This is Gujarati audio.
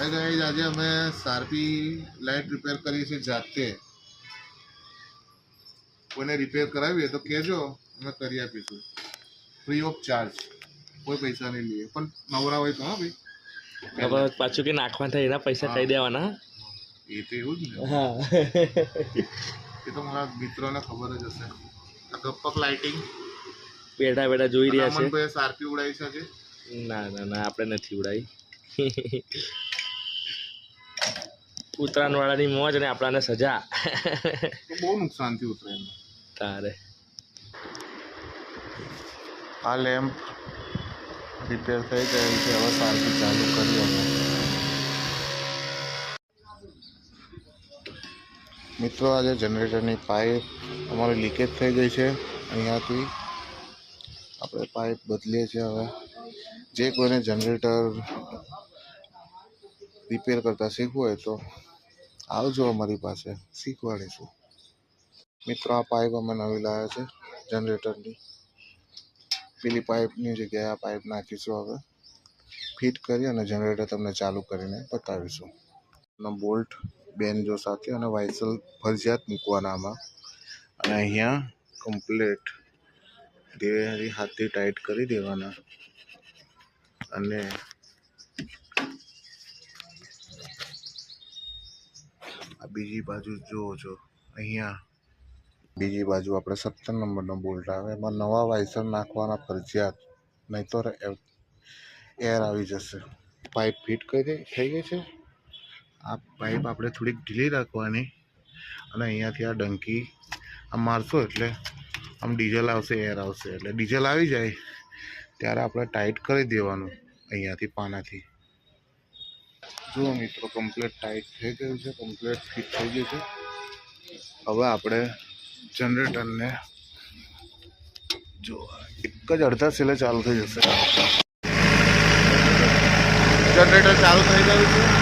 હાય ગાઈઝ, આજે અમે શાર્પી લાઇટ રિપેર કરી છે જાતે. કોઈને રિપેર કરાવીએ તો કહેજો, અમે કરી આપીશું ફ્રી ઓફ ચાર્જ, કોઈ પૈસા નહીં લઈએ. પણ નવરા હોય તો હા ભાઈ, પાછું કે નાખવા થાય એના પૈસા કહી દેવાના. એ તો એવું જ ને. હા, એ તો મારા મિત્રોને ખબર જ હશે. ગપ્પક લાઇટિંગ બેઠા બેઠા જોઈ રહ્યા છે. અમનભાઈ શાર્પી ઉડાવી છે આજે. ના ના ના, આપણે નથી ઉડાવી. ઉત્તરાયણ વાળાની મોજ અને આપણાને સજા. તો બહુ નુકસાન થયું ઉત્તરાયણમાં. તારે આ લેમ્પ રિપેર થઈ ગયેલ છે, હવે શાર્પી ચાલુ કરી અમે. મિત્રો, આજે જનરેટરની પાઇપ અમારી લીકેજ થઈ ગઈ છે. અહીંયાથી આપણે પાઇપ બદલીએ છીએ. હવે જે કોઈને જનરેટર રિપેર કરતાં શીખવું હોય તો આવજો અમારી પાસે, શીખવાડીશું. મિત્રો, આ પાઇપ અમે નવી લાવ્યા છે જનરેટરની. પેલી પાઇપની જગ્યાએ આ પાઇપ નાખીશું. હવે ફિટ કરી અને જનરેટર તમને ચાલુ કરીને બતાવીશું. બોલ્ટ બેનજો સાથે અને વાઇસલ ફરજિયાત મૂકવાના આમાં. અને અહીંયા કમ્પ્લેટ ધીરે હાથથી ટાઈટ કરી દેવાના. અને આ બીજી બાજુ જુઓ છો, અહીંયા બીજી બાજુ આપણે 17 નંબરનો બોલ્ટ આવે, એમાં નવા વાઇસર નાખવાના ફરજિયાત, નહીં તો એર આવી જશે. પાઇપ ફિટ થઈ ગઈ છે. આ પાઇપ આપણે થોડીક ઢીલી રાખવાની અને અહીંયાથી આ ડંકી આમ મારશો એટલે આમ ડીઝલ આવશે, એર આવશે. એટલે ડીઝલ આવી જાય ત્યારે આપણે ટાઈટ કરી દેવાનું અહીંયાથી પાનાથી. જુઓ મિત્રો, કમ્પ્લીટ ટાઈટ થઈ ગયું છે, કમ્પ્લીટ ફિટ થઈ ગયું છે. હવે આપણે જનરેટરને જો એક જ અડધા સેલે ચાલુ થઈ જશે. જનરેટર ચાલુ થઈ ગયું છે.